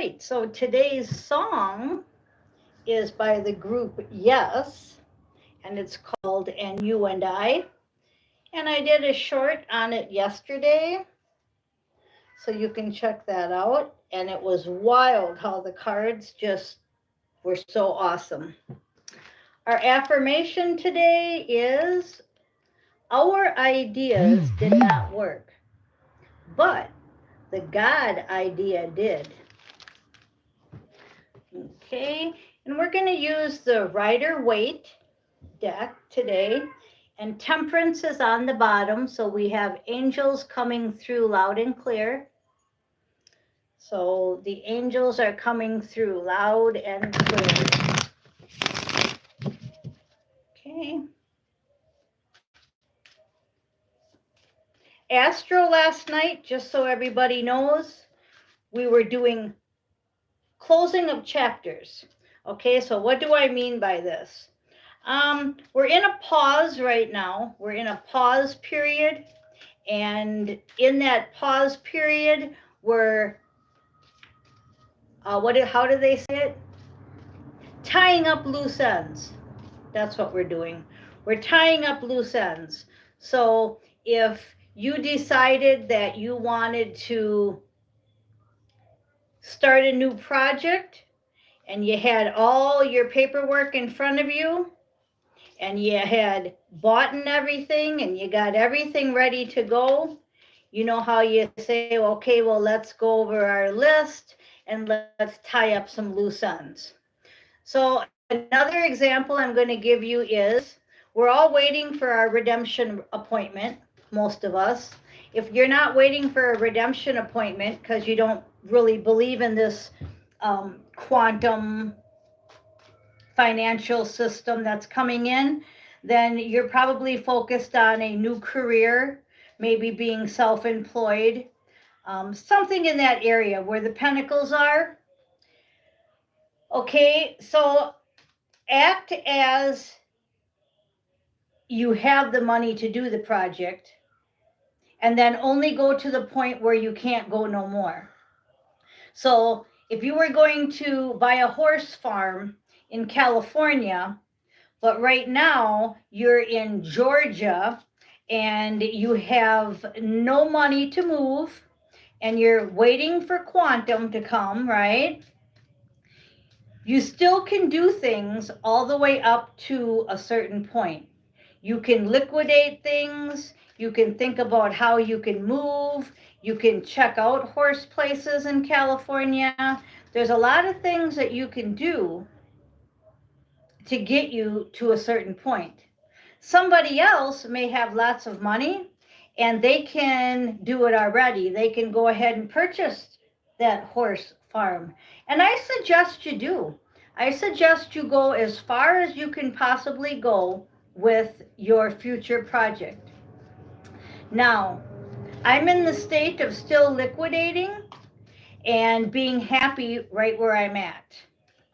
right, so today's song is by the group Yes, and it's called And You and I. And I did a short on it yesterday, so you can check that out. And it was wild how the cards just were so awesome. Our affirmation today is our ideas did not work, but the God idea did. Okay, and we're going to use the Rider Waite deck today. And Temperance is on the bottom, so we have angels coming through loud and clear. So the angels are coming through loud and clear. Okay. Astro last night, just so everybody knows, we were doing closing of chapters. Okay, so what do I mean by this? We're in a pause right now. We're in a pause period. And in that pause period, we're, how do they say it? Tying up loose ends. That's what we're doing. We're tying up loose ends. So if you decided that you wanted to start a new project and you had all your paperwork in front of you and you had bought and everything and you got everything ready to go, you know how you say, okay, well, let's go over our list and let's tie up some loose ends. So another example I'm going to give you is we're all waiting for our redemption appointment, most of us. If you're not waiting for a redemption appointment because you don't really believe in this quantum financial system that's coming in, then you're probably focused on a new career, maybe being self-employed, something in that area where the pentacles are. Okay, so act as you have the money to do the project, and then only go to the point where you can't go no more. So if you were going to buy a horse farm in California, but right now you're in Georgia and you have no money to move and you're waiting for quantum to come, right? You still can do things all the way up to a certain point. You can liquidate things. You can think about how you can move. You can check out horse places in California. There's a lot of things that you can do to get you to a certain point. Somebody else may have lots of money and they can do it already. They can go ahead and purchase that horse farm. And I suggest you do. I suggest you go as far as you can possibly go with your future project. Now, I'm in the state of still liquidating and being happy right where I'm at.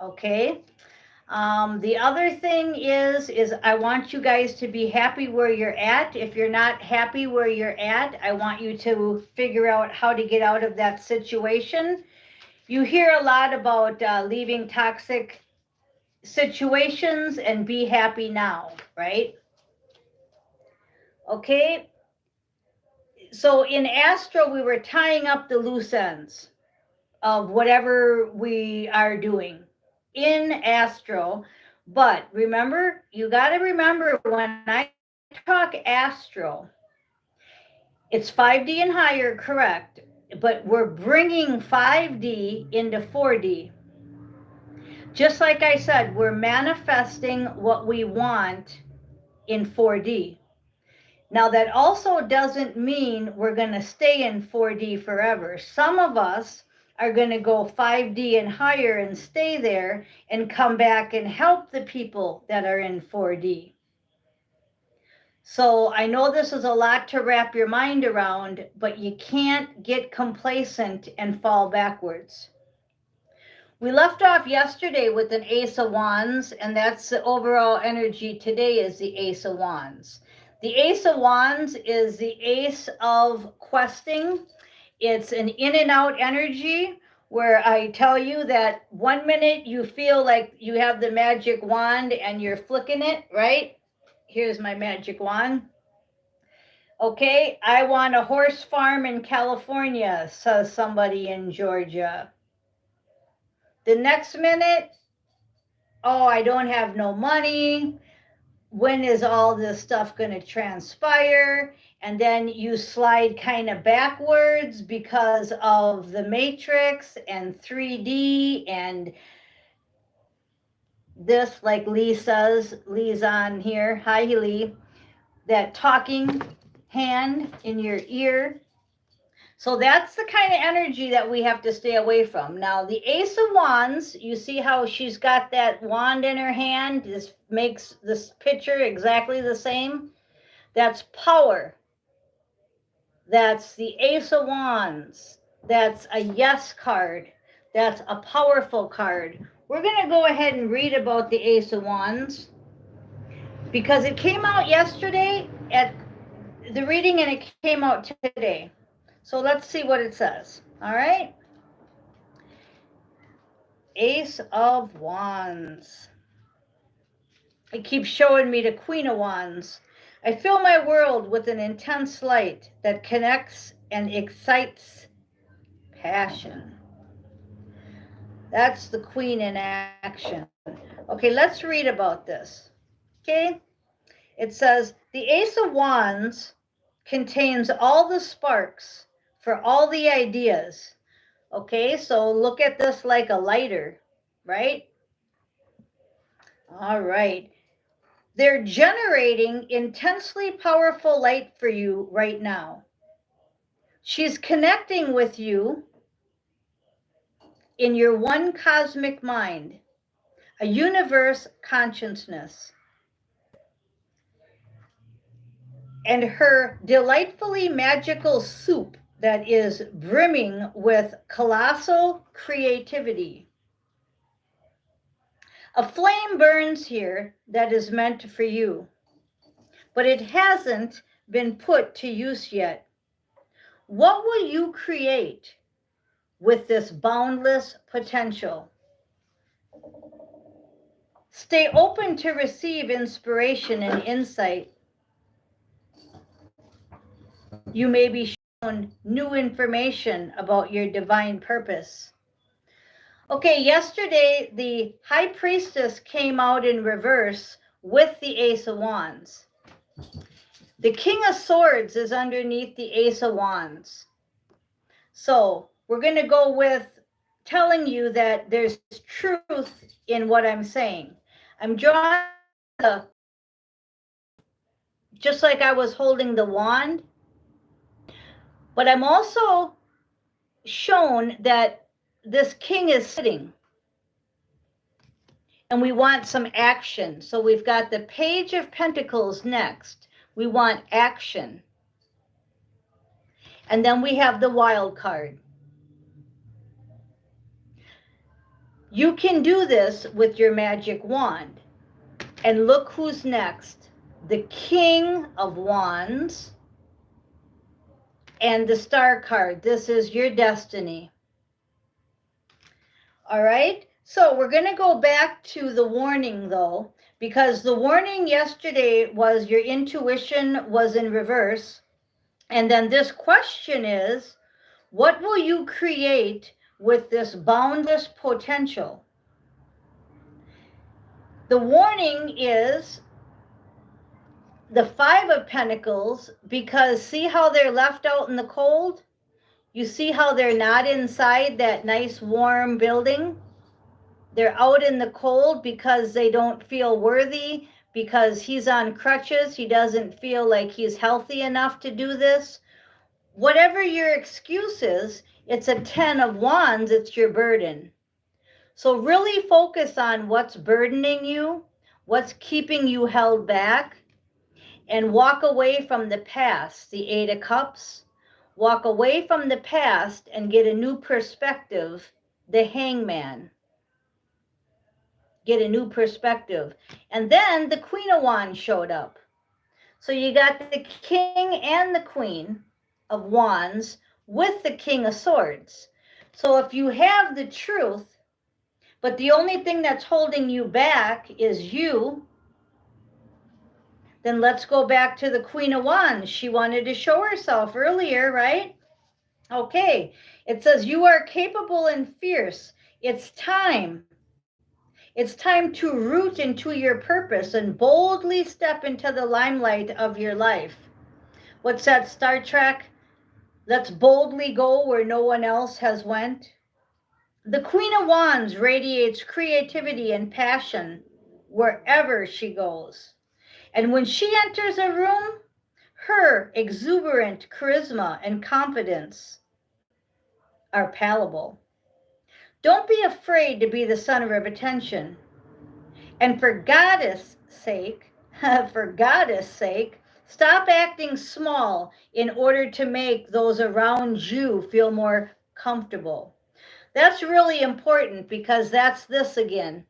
Okay? The other thing is I want you guys to be happy where you're at. If you're not happy where you're at, I want you to figure out how to get out of that situation. You hear a lot about leaving toxic situations and be happy now, right? Okay. So in Astro, we were tying up the loose ends of whatever we are doing in Astro. But remember, you got to remember when I talk Astro, it's 5D and higher, correct? But we're bringing 5D into 4D. Just like I said, we're manifesting what we want in 4D. Now, that also doesn't mean we're going to stay in 4D forever. Some of us are going to go 5D and higher and stay there and come back and help the people that are in 4D. So I know this is a lot to wrap your mind around, but you can't get complacent and fall backwards. We left off yesterday with an Ace of Wands, and that's the overall energy today is the Ace of Wands. The Ace of Wands is the ace of questing. It's an in and out energy where I tell you that 1 minute you feel like you have the magic wand and you're flicking it, right? Here's my magic wand. Okay, I want a horse farm in California, says somebody in Georgia. The next minute, oh, I don't have no money. When is all this stuff going to transpire? And then you slide kind of backwards because of the matrix and 3D and this, like Lee says, Lee's on here. Hi, Lee. That talking hand in your ear. So that's the kind of energy that we have to stay away from. Now, the Ace of Wands, you see how she's got that wand in her hand? This makes this picture exactly the same. That's power. That's the Ace of Wands. That's a yes card. That's a powerful card. We're going to go ahead and read about the Ace of Wands because it came out yesterday at the reading and it came out today. So let's see what it says. All right. Ace of Wands. It keeps showing me the Queen of Wands. I fill my world with an intense light that connects and excites passion. That's the Queen in action. Okay, let's read about this. Okay. It says, the Ace of Wands contains all the sparks for all the ideas. Okay, so look at this like a lighter, right? All right. They're generating intensely powerful light for you right now. She's connecting with you in your one cosmic mind, a universe consciousness. And her delightfully magical soup that is brimming with colossal creativity. A flame burns here that is meant for you, but it hasn't been put to use yet. What will you create with this boundless potential? Stay open to receive inspiration and insight. You may be shown new information about your divine purpose. Okay, yesterday the High Priestess came out in reverse with the Ace of Wands. The King of Swords is underneath the Ace of Wands. So we're going to go with telling you that there's truth in what I'm saying. I'm drawing just like I was holding the wand, but I'm also shown that this king is sitting and we want some action. So we've got the Page of Pentacles next. We want action. And then we have the Wild card. You can do this with your magic wand. And look who's next. The King of Wands and the Star card. This is your destiny. All right. So we're going to go back to the warning though, because the warning yesterday was your intuition was in reverse. And then this question is, what will you create with this boundless potential? The warning is the Five of Pentacles, because see how they're left out in the cold? You see how they're not inside that nice warm building? They're out in the cold because they don't feel worthy, because he's on crutches. He doesn't feel like he's healthy enough to do this. Whatever your excuse is, it's a 10 of Wands, it's your burden. So really focus on what's burdening you, what's keeping you held back, and walk away from the past, the 8 of Cups. Walk away from the past and get a new perspective, the Hangman. Get a new perspective. And then the Queen of Wands showed up. So you got the King and the Queen of Wands with the King of Swords. So if you have the truth, but the only thing that's holding you back is you, then let's go back to the Queen of Wands. She wanted to show herself earlier, right? Okay, it says you are capable and fierce. It's time. It's time to root into your purpose and boldly step into the limelight of your life. What's that, Star Trek? Let's boldly go where no one else has went. The Queen of Wands radiates creativity and passion wherever she goes. And when she enters a room, her exuberant charisma and confidence are palpable. Don't be afraid to be the center of attention. And for goddess sake, stop acting small in order to make those around you feel more comfortable. That's really important because that's this again.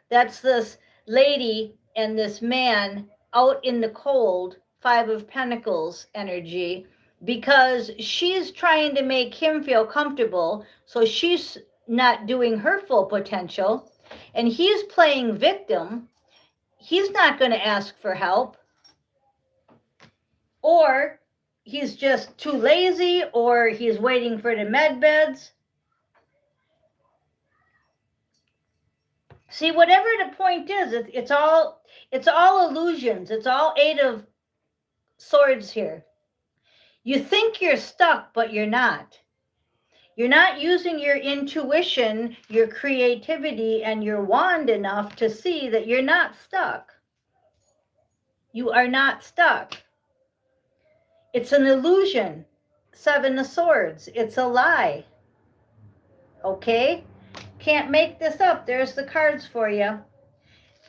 That's this lady and this man out in the cold, Five of Pentacles energy, because she's trying to make him feel comfortable. So she's not doing her full potential, and he's playing victim. He's not going to ask for help, or he's just too lazy, or he's waiting for the med beds. See, whatever the point is, it's all illusions. It's all Eight of Swords here. You think you're stuck, but you're not. You're not using your intuition, your creativity, and your wand enough to see that you're not stuck. You are not stuck. It's an illusion. Seven of Swords. It's a lie. Okay? Can't make this up. There's the cards for you.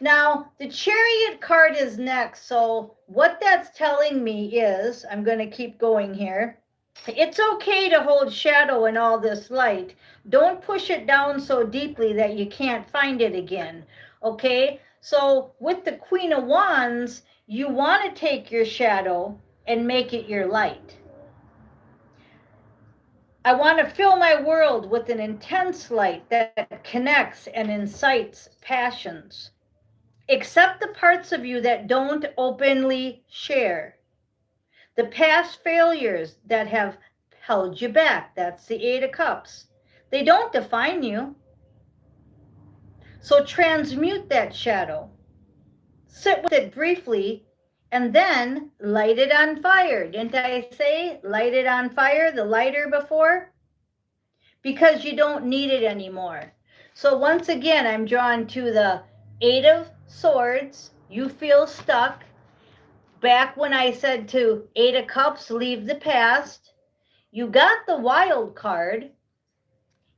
Now, the Chariot card is next. So what that's telling me is, I'm going to keep going here. It's okay to hold shadow in all this light. Don't push it down so deeply that you can't find it again. Okay? So with the Queen of Wands, you want to take your shadow and make it your light. I want to fill my world with an intense light that connects and incites passions. Accept the parts of you that don't openly share. The past failures that have held you back. That's the Eight of Cups. They don't define you. So transmute that shadow. Sit with it briefly and then light it on fire. Didn't I say light it on fire, the lighter before? Because you don't need it anymore. So once again, I'm drawn to the Eight of Swords. You feel stuck. Back when I said to Eight of Cups, leave the past. You got the Wild card.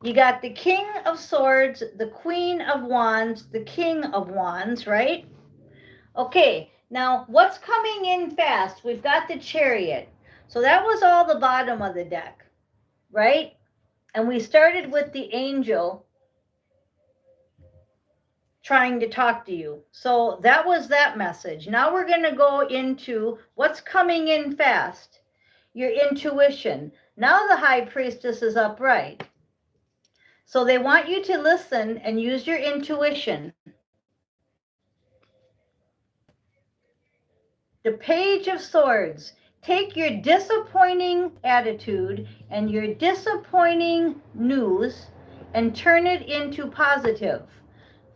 You got the King of Swords, the Queen of Wands, the King of Wands, right? Okay, now what's coming in fast? We've got the Chariot. So that was all the bottom of the deck, right? And we started with the Angel trying to talk to you. So that was that message. Now we're going to go into what's coming in fast. Your intuition. Now the High Priestess is upright. So they want you to listen and use your intuition. The Page of Swords. Take your disappointing attitude and your disappointing news and turn it into positive.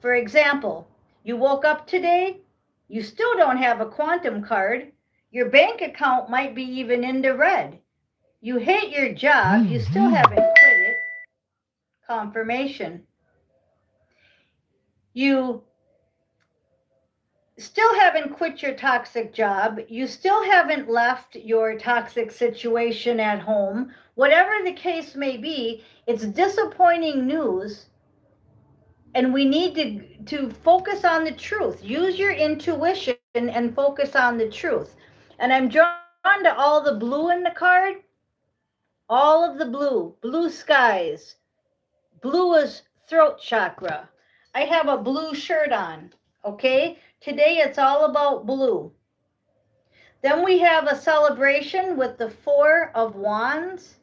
For example, you woke up today, you still don't have a quantum card. Your bank account might be even in the red. You hate your job, you still haven't quit it. Confirmation. You still haven't quit your toxic job. You still haven't left your toxic situation at home. Whatever the case may be, it's disappointing news. And we need to focus on the truth. Use your intuition and focus on the truth. And I'm drawn to all the blue in the card. All of the blue. Blue skies. Blue is throat chakra. I have a blue shirt on. Okay? Today it's all about blue. Then we have a celebration with the Four of Wands.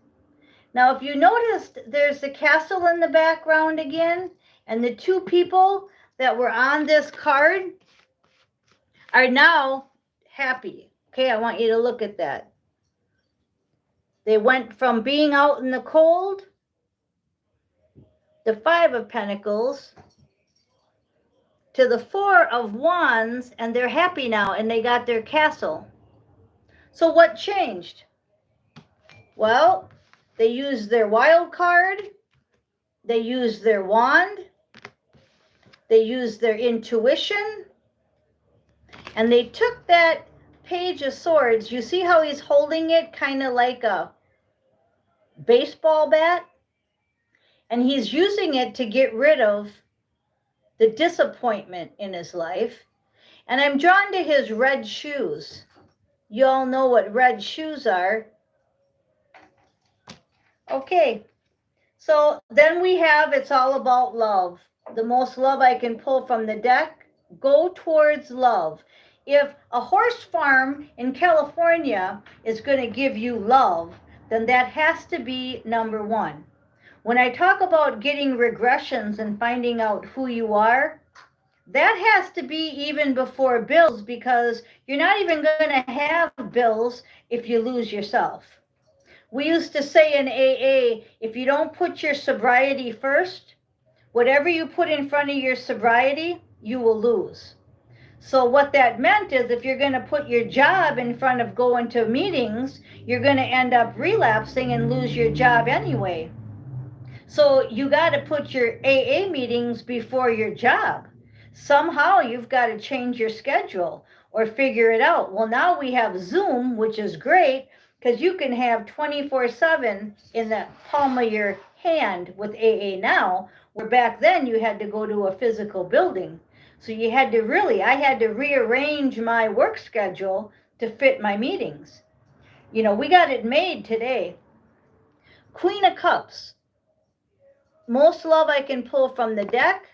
Now, if you noticed, there's the castle in the background again, and the two people that were on this card are now happy. Okay, I want you to look at that. They went from being out in the cold, the Five of Pentacles, to the Four of Wands, and they're happy now, and they got their castle. So what changed? Well, they used their wild card, they used their wand, they used their intuition, and they took that Page of Swords. You see how he's holding it kind of like a baseball bat? And he's using it to get rid of the disappointment in his life. And I'm drawn to his red shoes. You all know what red shoes are. Okay, so then we have It's All About Love. The most love I can pull from the deck. Go towards love. If a horse farm in California is going to give you love, then that has to be number one. When I talk about getting regressions and finding out who you are, that has to be even before bills, because you're not even going to have bills if you lose yourself. We used to say in AA, if you don't put your sobriety first, whatever you put in front of your sobriety, you will lose. So what that meant is if you're going to put your job in front of going to meetings, you're going to end up relapsing and lose your job anyway. So you got to put your AA meetings before your job. Somehow you've got to change your schedule or figure it out. Well, now we have Zoom, which is great because you can have 24/7 in the palm of your hand with AA now, where back then you had to go to a physical building. So you had to I had to rearrange my work schedule to fit my meetings. You know, we got it made today. Queen of Cups. Most love I can pull from the deck,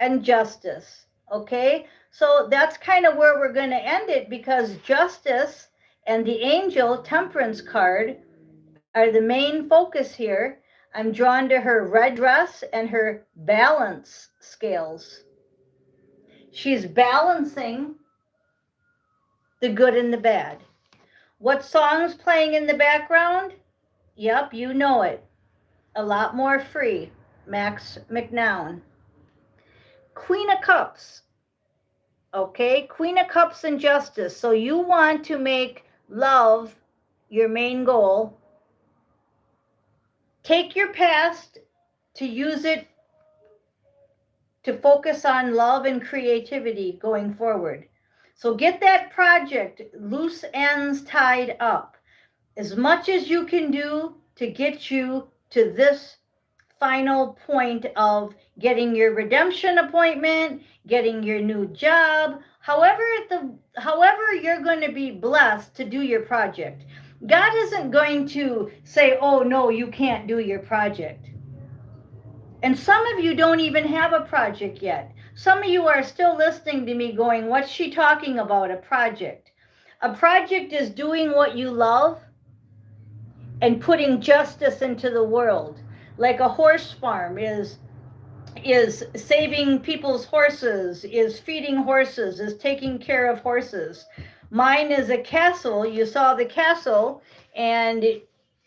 and Justice. Okay, so that's kind of where we're going to end it, because Justice and the Angel Temperance card are the main focus here. I'm drawn to her red dress and her balance scales. She's balancing the good and the bad. What song's playing in the background? Yep, you know it. A Lot More Free, Max McNown. Queen of Cups. Okay, Queen of Cups and Justice. So you want to make love your main goal. Take your past to use it to focus on love and creativity going forward. So get that project, loose ends tied up. As much as you can do to get you to this final point of getting your redemption appointment, getting your new job, however you're going to be blessed to do your project. God isn't going to say, oh no, you can't do your project. And some of you don't even have a project yet. Some of you are still listening to me going, what's she talking about, a project? A project is doing what you love and putting justice into the world. Like a horse farm is saving people's horses, is feeding horses, is taking care of horses. Mine is a castle. You saw the castle, and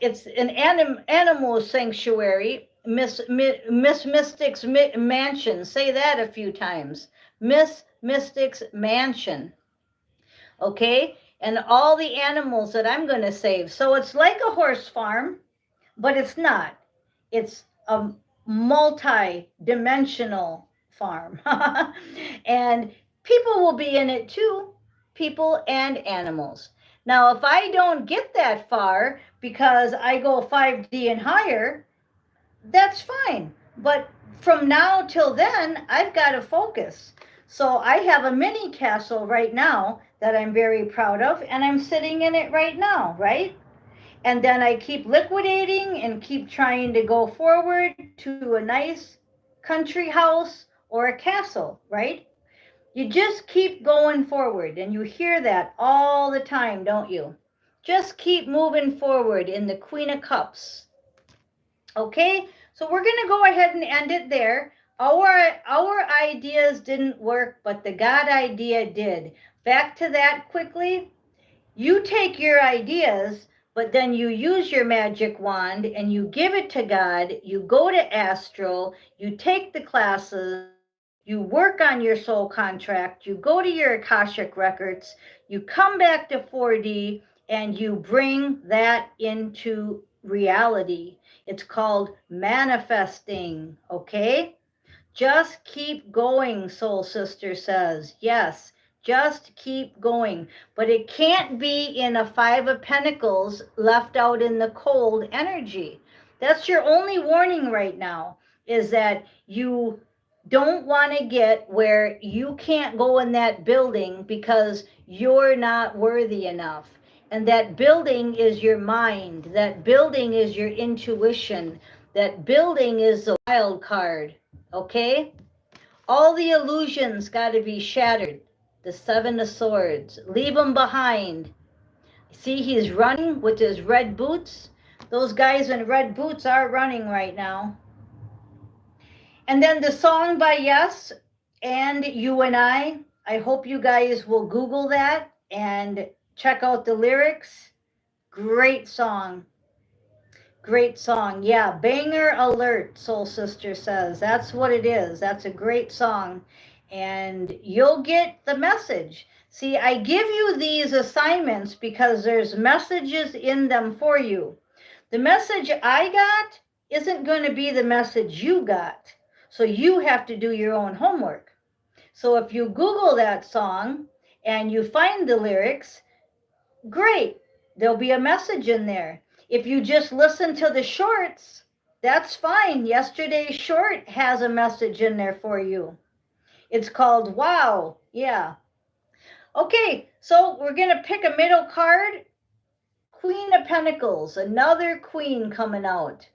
it's an animal sanctuary. Miss Mystic's Mansion. Say that a few times. Miss Mystic's Mansion. Okay? And all the animals that I'm going to save. So it's like a horse farm, but it's not. It's a multi-dimensional farm. And people will be in it too, people and animals. Now, if I don't get that far because I go 5D and higher, that's fine. But from now till then, I've got to focus. So I have a mini castle right now that I'm very proud of, and I'm sitting in it right now, right? And then I keep liquidating and keep trying to go forward to a nice country house or a castle, right? You just keep going forward, and you hear that all the time, don't you? Just keep moving forward in the Queen of Cups. Okay, so we're going to go ahead and end it there. Our ideas didn't work, but the God idea did. Back to that quickly. You take your ideas, but then you use your magic wand and you give it to God. You go to astral, you take the classes, you work on your soul contract, you go to your Akashic records, you come back to 4D, and you bring that into reality. It's called manifesting, okay? Just keep going, Soul Sister says. Yes, just keep going. But it can't be in a 5 of Pentacles left out in the cold energy. That's your only warning right now, is that you don't want to get where you can't go in that building because you're not worthy enough. And that building is your mind. That building is your intuition. That building is the wild card. Okay? All the illusions got to be shattered. The 7 of Swords. Leave them behind. See, he's running with his red boots. Those guys in red boots are running right now. And then the song by Yes and You and I hope you guys will Google that and check out the lyrics. Great song. Great song. Yeah, banger alert, Soul Sister says. That's what it is. That's a great song. And you'll get the message. See, I give you these assignments because there's messages in them for you. The message I got isn't going to be the message you got. So you have to do your own homework. So if you Google that song and you find the lyrics, great. There'll be a message in there. If you just listen to the shorts, that's fine. Yesterday's short has a message in there for you. It's called Wow. Yeah. Okay, so we're going to pick a middle card. Queen of Pentacles, another queen coming out.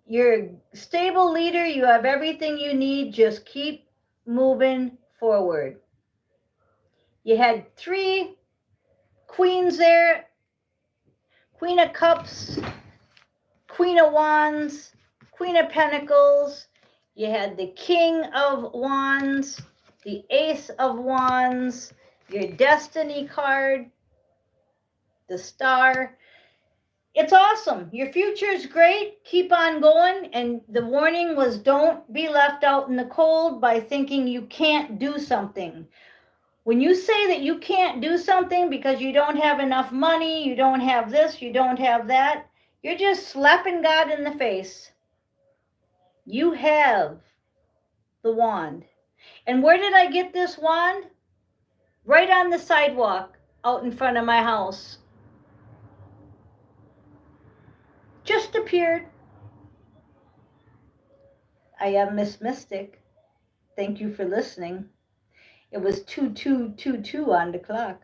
You're a stable leader. You have everything you need. Just keep moving forward. You had 3 queens there. Queen of Cups, Queen of Wands, Queen of Pentacles. You had the King of Wands, the Ace of Wands, your Destiny card, the Star. It's awesome. Your future is great. Keep on going. And the warning was don't be left out in the cold by thinking you can't do something. When you say that you can't do something because you don't have enough money, you don't have this, you don't have that, you're just slapping God in the face. You have the wand. And where did I get this wand? Right on the sidewalk out in front of my house. Just appeared. I am Miss Mystic. Thank you for listening. It was 2222 on the clock.